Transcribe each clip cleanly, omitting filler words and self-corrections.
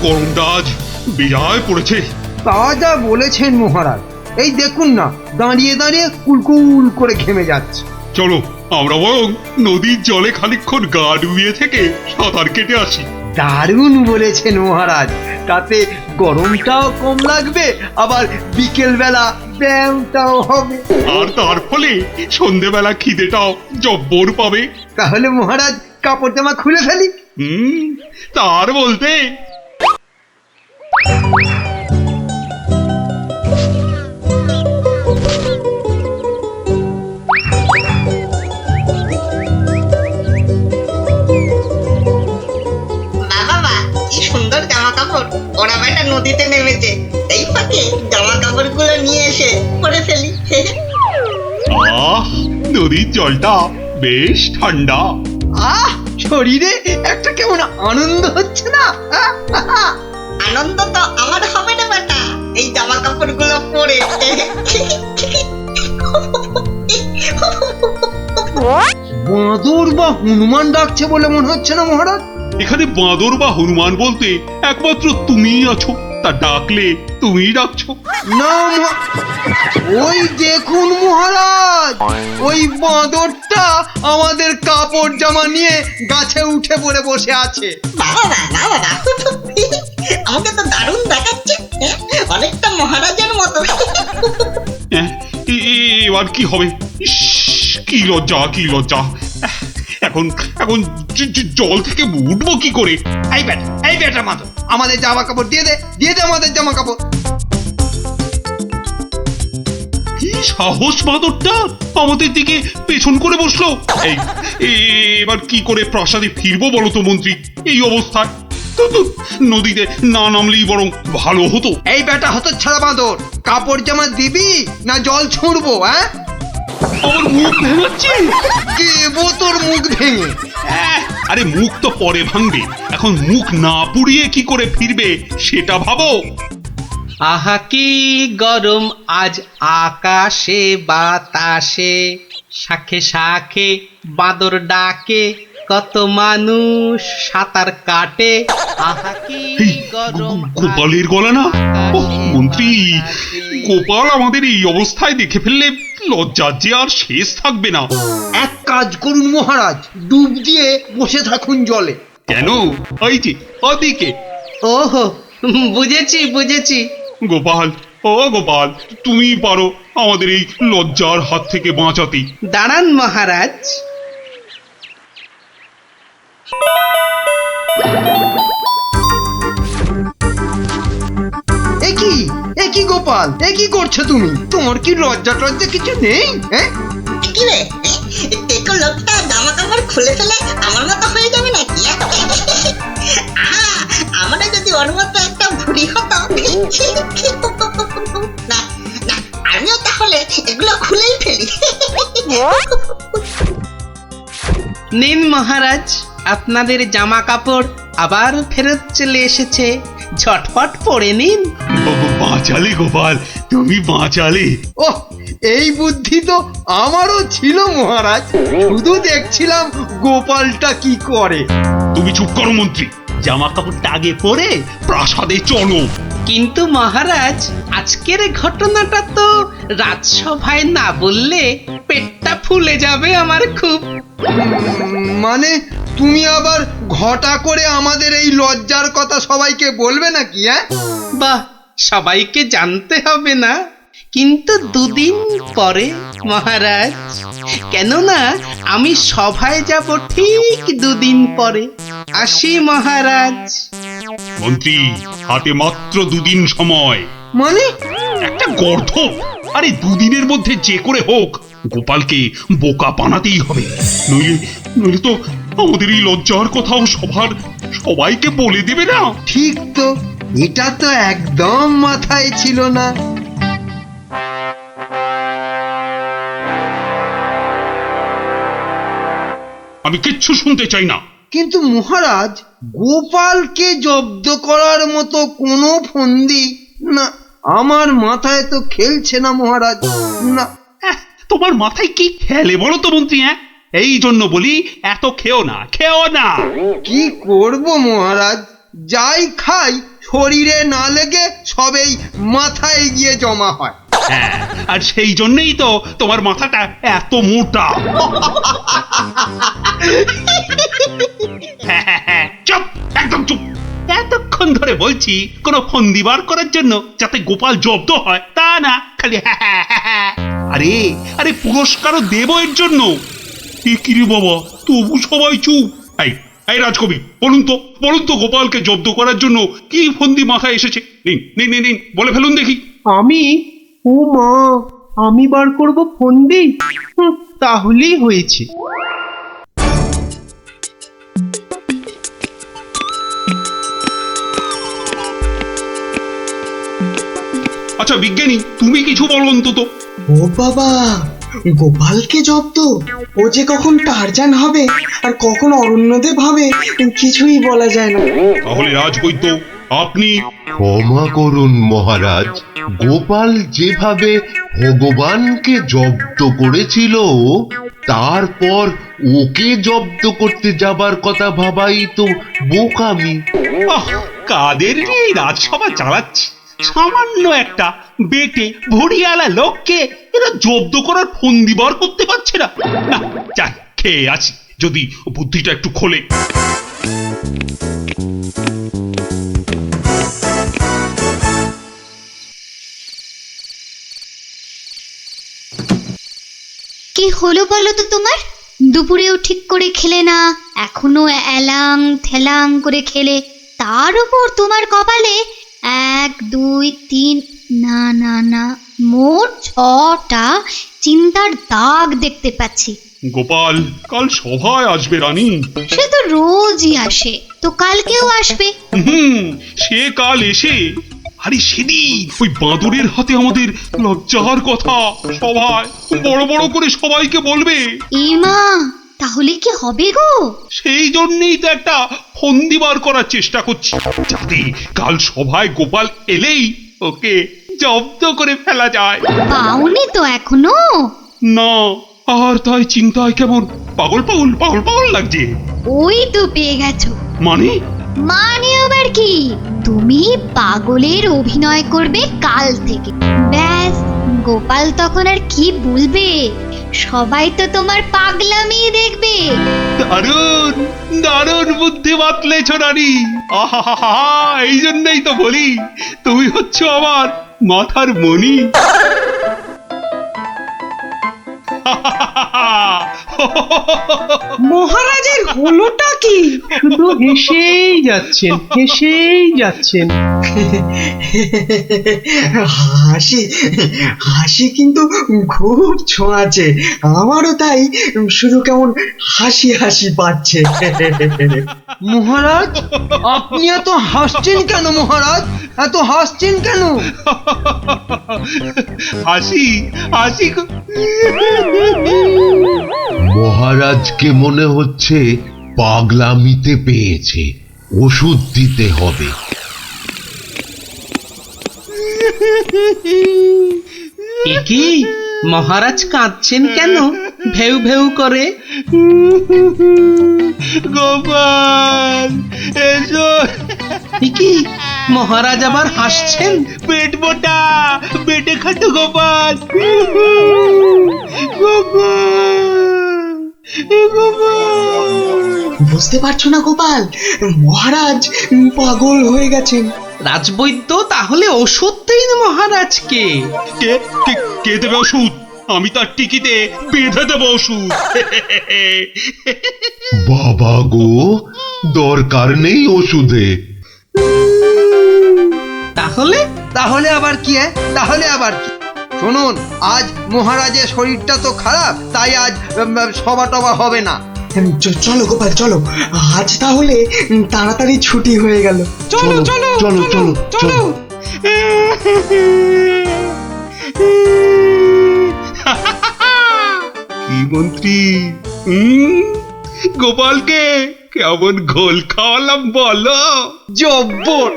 গরমটা আজ বেজায় পড়েছে। তা যা বলেছেন মহারাজ, এই দেখুন না, দাঁড়িয়ে দাঁড়িয়ে কুলকুল করে ঘেমে যাচ্ছে। চলো আমরা বরং নদীর জলে খানিকক্ষণ গা ডুবিয়ে থেকে সাঁতার কেটে আসি। দারুণ বলেছেন মহারাজ, তাতে গরমটাও কম লাগবে, আবার বিকেল বেলা ব্যায়ামটাও হবে। আর তার ফলে সন্ধেবেলা খিদেটাও জব্বর পাবে। তাহলে মহারাজ কাপড় জামা খুলে ফেলি। তার বলতে ওরা বেটা নদীতে নেমেছে, এই ফাঁকে জামা কাপড় গুলো নিয়ে এসে পরে ফেলি। নদীর জলটা বেশ ঠান্ডা। শরীরে একটা কেমন আনন্দ হচ্ছে না? আনন্দ তো আমার হবে না বেটা, এই জামা কাপড় গুলো পরে। বাঁদর বা হনুমান ডাকছে বলে মনে হচ্ছে না মহারাজ? এখানে বাঁদর বা হনুমান বলতে একমাত্র তুমিই আছো, তা ডাকলে তুমিই ডাকছো। না, ওই দেখুন মহারাজ, ওই বাঁদরটা আমাদের কাপড় জামা নিয়ে গাছে উঠে পড়ে বসে আছে। আমাকে তো দারুণ দেখাচ্ছে, অনেকটা মহারাজের মতো। এবার কি হবে? কি লজ্জা, কি লজ্জা! এখন এখন জল থেকে উঠবো কি করে? এই বেটা মাত্র আমাদের জামা কাপড় দিয়ে দে, আমাদের জামা কাপড়। কি সাহস বাঁদরটা আমাদের দিকে পেছন করে বসলো! এবার কি করে প্রাসাদে ফিরবো বলো তো মন্ত্রী, এই অবস্থায়? নদীতে না নামলেই বরং ভালো হতো। এই বেটা হতচ্ছাড়া বাঁদর, কাপড় জামা দিবি না জল ছুঁড়বো? আমার মুখ ভেঙাচ্ছে। দেবো তোর মুখ ভেঙে। আরে মুখ তো পরে ভাঙবে, এখন মুখ না পুড়িয়ে কি করে ফিরবে সেটা ভাবো। আহা কি গরম আজ আকাশে বাতাসে, শাখে শাখে বাদর ডাকে, কত মানুষ সাঁতার কাটে। আহা কি গরম। গোপালের গলা না? মন্ত্রী, গোপাল আমাদের এই অবস্থায় দেখে ফেললে লজ্জার যে আর শেষ থাকবে না। এক কাজ করুন মহারাজ, ডুব দিয়ে বসে থাকুন জলে। কেন? ওই যে ওদিকে। ওহো, বুঝেছি বুঝেছি। গোপাল, ও গোপাল, তুমি পারো আমাদের এই লজ্জার হাত থেকে বাঁচাতে। দাঁড়ান মহারাজ। একই গোপাল, একই করছো তুমি? তোমার কি লজ্জা টজ্জা কিছু নেই? কি রে, দেখো লোকটা জামা কাপড় খুলে ফেলে আমার মতো হয়ে যাবে নাকি? আমরা যদি ওর মতো একটা ভুড়ি হতো। না না, আমিও তাহলে এগুলো খুলেই ফেলি। নিন মহারাজ, আপনাদের জামা কাপড় আবার ফেরত চলে এসেছে, ঝটপট পরে নিন। বাঁচালে গোপাল, তুমি বাঁচালে। ওহ, এই বুদ্ধি তো আমারও ছিল মহারাজ, শুধু দেখছিলাম গোপালটা কি করে। তুমি চুপ করো মন্ত্রী, জামা কাপড়টা আগে পরে প্রাসাদে চলো। কিন্তু মহারাজ, আজকের ঘটনাটা তো রাজসভায় না বললে পেটটা ফুলে যাবে আমার খুব। মানে তুমি আবার ঘটা করে আমাদের এই লজ্জার কথা সবাইকে বলবে নাকি? বাহ, সবাইকে জানতে হবে না, কিন্তু দুদিন পরে মহারাজ। কেননা আমি সভায় যাব ঠিক দুদিন পরে। আসি মহারাজ। মন্ত্রী, হাতে মাত্র দুদিন সময়। মানে একটা গর্ধ! আরে দুদিনের মধ্যে যে করে হোক গোপালকে বোকা বানাতেই হবে, নইলে তো আমাদের এই লজ্জার কথাও সবাইকে বলে দেবে না। ঠিক তো, এটা তো একদম মাথায় ছিল না। আমি কিচ্ছু শুনতে চাই না। কিন্তু মহারাজ, গোপালকে জব্দ করার মতো কোনো ফন্দি না, আমার মাথায় তো খেলছে না মহারাজ। না, তোমার মাথায় কি খেলে বলো তো মন্ত্রী? এই জন্য বলি এত খেও না। কি করব মহারাজ, যাই খাই শরীরে না লেগে সবেই মাথায় গিয়ে জমা হয়। হ্যাঁ, আর সেই জন্যই তো তোমার মাথাটা এত মোটা। চুপ, একদম চুপ। এতক্ষণ ধরে বলছি কোনো ফন্দি বার করার জন্য যাতে গোপাল জব্দ হয়, তা না খালি আরে আরে পুরস্কারও দেব এর জন্য। এ কি রে বাবা, তবু সবাই চুপ। এই এই রাজকবি, বলুন তো গোপালকে জব্দ করার জন্য কি ফন্দি মাথায় এসেছে? নিন নিন নিন নিন, বলে ফেলুন দেখি। আমি? ও মা, আমি বার করব ফন্দি? তাহলেই হয়েছে। আচ্ছা বিজ্ঞানী, তুমি কিছু বলো অন্তত। ও বাবা, গোপালকে জব্দ? ও যে কখন টারজান হবে আর কখন অরণ্যদেব হবে কিছুই বলা যায় না। তাহলে রাজবৈদ্য, আপনি? ক্ষমা করুন মহারাজ, গোপাল যেভাবে ভগবানকে জব্দ করেছিল তারপর ওকে জব্দ করতে যাবার কথা ভাবাই তো বোকামি। কাদের নিয়ে এই রাজসভা চালাচ্ছি? সামান্য একটা বেটে ভড়িয়ালা লোককে এরা জব্দ করার ফন্দি বার করতে পারছে না। না, যাই খেয়ে আছি, যদি বুদ্ধিটা একটু খোলে। কি হলো বলো তো তোমার? দুপুরেও ঠিক করে খেলে না, এখনো এলাং থেলাং করে খেলে, তার উপর তোমার কপালে 1 2 3 না না না মোট 6টা চিন্তার দাগ দেখতে পাচ্ছি। গোপাল কাল সভায় আসবে রানী। সে তো রোজই আসে, তো কালকেও আসবে। সে কাল এসে, আরে সেদিন ওই বাঁদরের হাতে আমাদের লজ্জার কথা সভায় বড় বড় করে সবাইকে বলবে। ইমা, তাহলে কি হবে গো? সেই জন্যই তো একটা ফন্দি বার করার চেষ্টা করছি, যাতে কাল সভায় গোপাল এলেই ওকে জব্দ করে ফেলা যায়। পাওনি তো এখনো? না, আর তাই চিন্তায় কেমন পাগল পাগল পাগল পাগল লাগছে। ওই তো পেয়ে গেছো। মানে? মানে আবার কি? তুমি পাগলের অভিনয় করবে কাল থেকে। ব্যাস, গোপাল তখন আর কি বলবে, সবাই তো তোমার পাগলামি দেখবে। দারুণ দারুণ বুদ্ধি বাতলেছ রানী। আহা, এই জন্যই তো বলি তুমি হচ্ছ আমার মাথার মণি। মহারাজের হলোটা কি? শুধু হেসেই যাচ্ছেন, হেসেই যাচ্ছেন। হাসি হাসি কিন্তু খুব ছোঁয়াছে, আমারও তাই শুধু কেমন হাসি হাসি পাচ্ছে। মহারাজ, আপনি এত হাসছেন কেন? মহারাজ, এত হাসছেন কেন? হাসি হাসি মহারাজকে মনে হচ্ছে পাগলামিতে পেয়েছে, ওষুধ দিতে হবে। কি মহারাজ কাঁদছেন কেন ভেউ ভেউ করে? গোপাল এসো। কি মহারাজ আবার হাসছেন? পেট মোটা পেটে খাটো গোপাল। গোপাল গোপাল, বুঝতে পারছো না গোপাল, মহারাজ পাগল হয়ে গেছেন। রাজবৈদ্য, তাহলে ওষুধ দিন মহারাজকে। কে কে কে দেবে ওষুধ? আমি তার টিকিতে বেঁধে দেবো ওষুধ। বাবা গো, দরকার নেই ওষুধে। তাহলে? তাহলে আবার কি? তাহলে আবার কি? শুনুন, আজ মহারাজের শরীরটা তো খারাপ, তাই আজ সভা টভা হবে না। চলো গোপাল, চলো আজ তাহলে তাড়াতাড়ি ছুটি হয়ে গেল। চলো চলো চলো চলো চলো। কি মন্ত্রী, গোপালকে কেমন ঘোল খাওয়ালাম বলো? জব্বর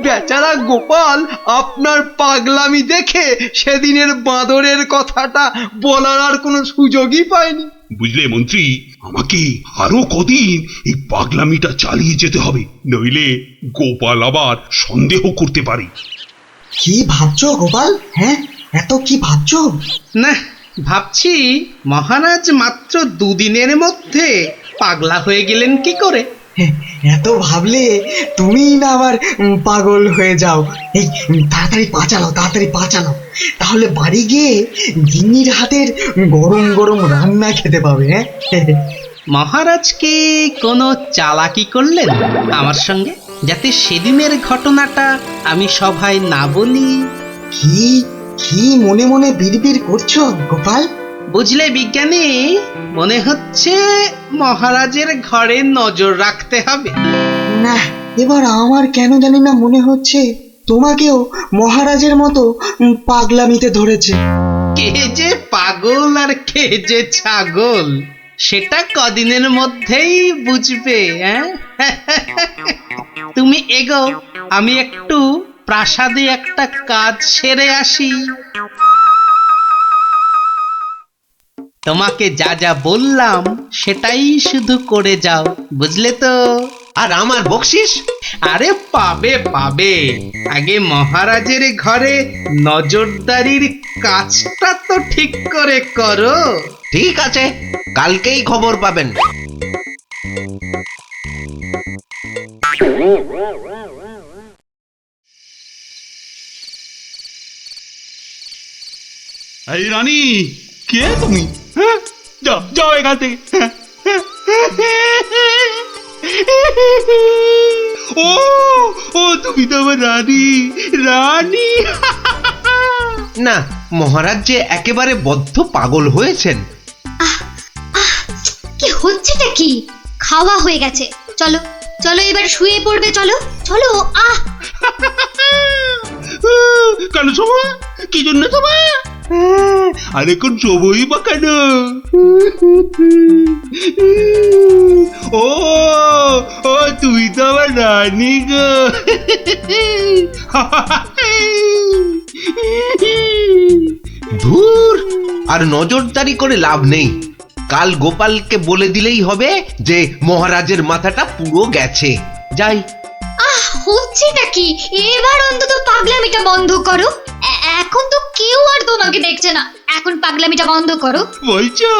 বেচারা গোপাল আপনার পাগলামি দেখে সেদিনের বাঁদরের কথাটা বলার আর কোনো সুযোগই পায়নি। বুঝলে মন্ত্রী, আমাকে আরো কদিন এই পাগলামিটা চালিয়ে যেতে হবে, নইলে গোপাল আবার সন্দেহ করতে পারে। কি ভাবছো গোপাল? হ্যাঁ, এত কি ভাবছো? না, ভাবছি মহারাজ মাত্র দুদিনের মধ্যে পাগলা হয়ে গেলেন কি করে। এত ভাবলে তুমি না আবার পাগল হয়ে যাও। এই তাড়াতাড়ি পা চালাও, তাহলে বাড়ি গিয়ে গিন্নির হাতের গরম গরম রান্না খেতে পাবে। হ্যাঁ, মহারাজ কি কোনো চালাকি করলেন আমার সঙ্গে, যাতে সেদিনের ঘটনাটা আমি সভায় না বলি? কি কি মনে মনে বিড়বিড় করছো গোপাল? বুঝলে বিজ্ঞানী, মনে হচ্ছে মহারাজের ঘরে নজর রাখতে হবে। না, এবার আমার কেন জানি না মনে হচ্ছে তোমাকেও মহারাজের মতো পাগলামিতে ধরেছে। কে যে পাগল আর কে যে ছাগল, সেটা কদিনের মধ্যেই বুঝবে। হ্যাঁ, তুমি এগো, আমি একটু প্রাসাদে একটা কাজ সেরে আসি। তোমাকে যা যা বললাম সেটাই শুধু করে যাও, বুঝলে তো? আর আমার বকশিস? আরে পাবে পাবে, আগে মহারাজের ঘরে নজরদারির কাজটা তো ঠিক করে করো। ঠিক আছে, কালকেই খবর পাবেন। এই রানী, কে তুমি? হ্যাঁ, যাও যাও এখান থেকে। ও ও তুমি তো আমার রানী, রানী। না, মহারাজ যে একেবারে বদ্ধ পাগল হয়েছেন। কি হচ্ছেটা কি? খাওয়া হয়ে গেছে, চলো চলো এবার শুয়ে পড়বে, চলো চলো। কেন সময়? কি জন্য সময়? আরে কোন সময় বা কেন? ও ও তুমি তো আমার রানী গো। ধুর, আর নজরদারি করে লাভ নেই। কাল গোপালকে বলে দিলেই হবে যে মহারাজের মাথাটা পুরো গেছে। যাই। হচ্ছেটা কি? এবার অন্তত পাগলামিটা বন্ধ করো। এখন তো কেউ আর তোমাকে দেখছে না, এখন পাগলামিটা বন্ধ করো। বলছো?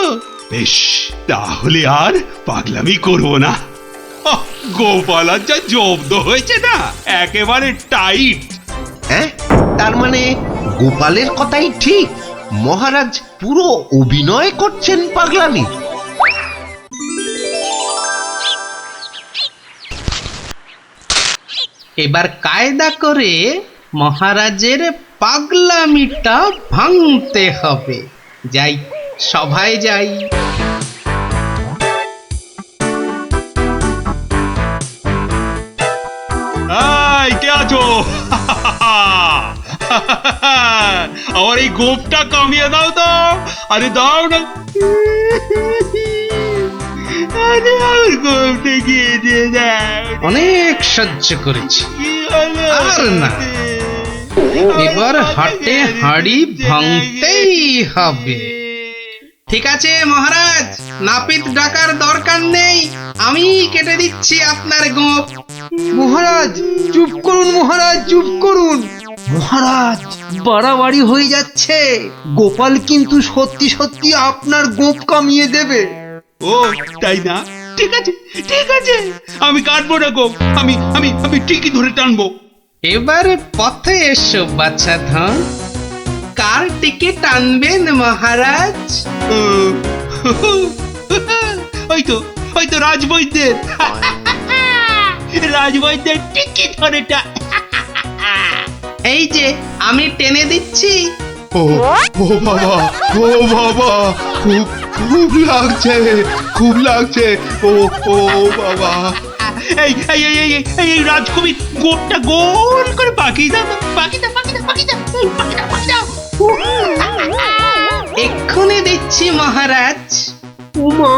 বেশ, তাহলে আর পাগলামি করবো না। গোপাল আর যা জব্দ হয়েছে না, একেবারে টাইট। হ্যাঁ, তার মানে গোপালের কথাই ঠিক, মহারাজ পুরো অভিনয় করছেন পাগলামি। এবার কায়দা করে মহারাজের পাগলামিটা ভাঙতে হবে। যাই, সভায় যাই। এই কে আছো? আমার এই গোপটা কামিয়ে দাও তো। আরে দাও না। আরে আমার গোপটা গিয়ে দিয়ে দাও। অনেক সহ্য করেছি, আর না। এবার হাটে হাঁড়ি ভাঙতেই হবে। ঠিক আছে মহারাজ, নাপিত ডাকার দরকার নেই, আমি কেটে দিচ্ছি আপনার গোঁফ। মহারাজ চুপ করুন, মহারাজ চুপ করুন। মহারাজ বাড়াবাড়ি হয়ে যাচ্ছে, গোপাল কিন্তু সত্যি সত্যি আপনার গোঁফ কামিয়ে দেবে। ও তাই না? ঠিক আছে ঠিক আছে, আমি কাটবো না গোঁফ, আমি আমি আমি ঠিকই ধরে টানবো। এবার পথে এসো বাচ্চা ধন, কার টিকিট টানবেন মহারাজ? ওই তো রাজবৈদ্যের। রাজবৈদ্যের টিকিট ধরেটা। এই যে আমি টেনে দিচ্ছি। ও ও বাবা, ও বাবা, খুব খুব লাগছে, খুব লাগছে। ও ও বাবা। এই এই এই এই এই রাজকবি গোপটা গোল করে পাকিয়ে দাও, পাকিয়ে দাও, পাকিয়ে দাও, পাকিয়ে দাও, পাকিয়ে দাও, পাকিয়ে দাও। এক্ষুনি দিচ্ছি মহারাজ। ও মা,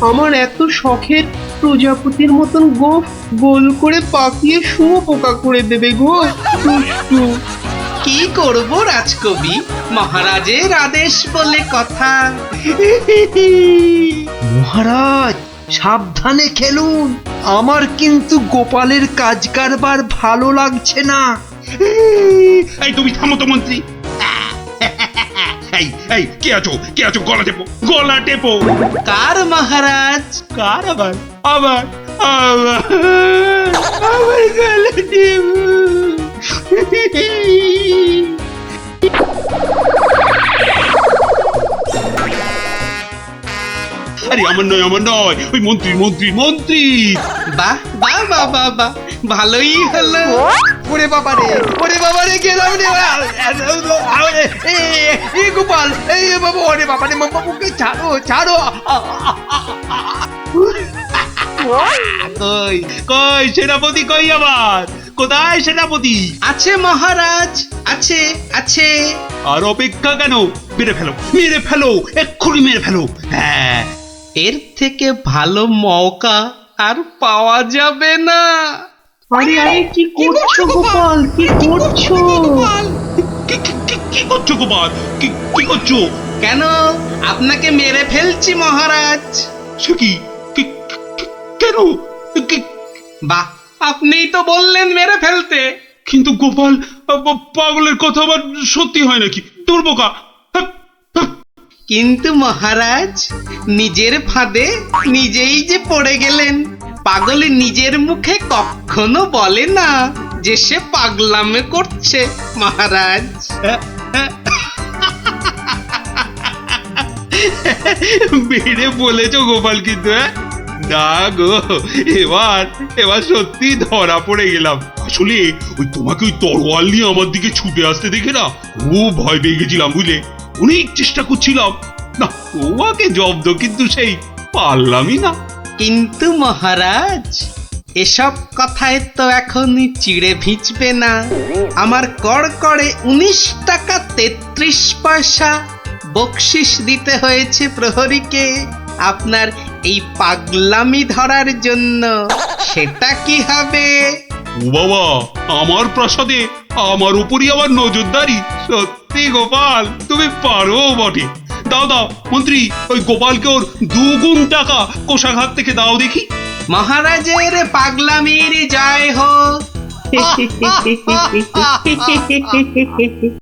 আমার এত শখের প্রজাপতির মতন গোপ গোল করে পাকিয়ে শুয়োপোকা করে দেবে গো দুষ্টু। কি করব রাজকবি, মহারাজের আদেশ বলে কথা। মহারাজ সাবধানে খেলুন, আমার কিন্তু গোপালের কাজ কারবার ভালো লাগছে না। এই তুমি থামো তো মন্ত্রী। এই এই কে আছো গলা টেপো, গলা টেপো। কার মহারাজ? কার আবার আবার আবার আবার গলা টেপো। আরে আমার নয় ওই মন্ত্রী। বাহ বাহ বাহ বাহ বাহ, ভালোই হলো। ওরে বাবা রে গেলাম রে। এই গোপাল, এই বাবা, ওরে বাবা রে, বাবুকে ছাড়ো। কই সেনাপতি কই আবার? কোথায় সেনাপতি? আছে মহারাজ, আছে। আর অপেক্ষা কেন? মেরে ফেলো, এক্ষুনি মেরে ফেলো। হ্যাঁ, এর থেকে ভালো মৌকা আর পাওয়া যাবে না। আরে কি করছো গোপাল, কি করছো? কি করছো গোপাল? কি করছো? কেন, আপনাকে মেরে ফেলছি মহারাজ। সে কি? কেন? বাহ, আপনিই তো বললেন মেরে ফেলতে। কিন্তু গোপাল, পাগলের কথা আবার সত্যি হয় নাকি? তোর বোকা। কিন্তু মহারাজ, নিজের ফাঁদে নিজেই যে পড়ে গেলেন। পাগল নিজের মুখে কখনো বলে না যে সে পাগলামে করছে মহারাজ। বেড়ে বলেছো গোপাল, কিন্তু না গো, এবার সত্যি ধরা পড়ে গেলাম। আসলে ওই তোমাকে ওই তরোয়াল নিয়ে আমার দিকে ছুটে আসতে দেখে না খুব ভয় পেয়ে গেছিলাম, বুঝলে? অনেক চেষ্টা করছিলাম না তোমাকে জব্দ, কিন্তু সেই পারলামই না। কিন্তু মহারাজ, এসব কথায় তো এখন চিড়ে ভিজবে না। আমার কড়কড়ে 19 টাকা 33 পয়সা বকশিস দিতে হয়েছে প্রহরীকে আপনার এই পাগলামি ধরার জন্য। সেটা কি হবে? ও বাবা, আমার প্রাসাদে আমার উপরই আবার নজরদারি? সত্যি গোপাল, তুমি পারো বটে। দাও মন্ত্রী, ওই গোপালকে ওর 2 গুণ টাকা কোষাঘাত থেকে দাও দেখি। মহারাজের পাগলামির জয় হোক।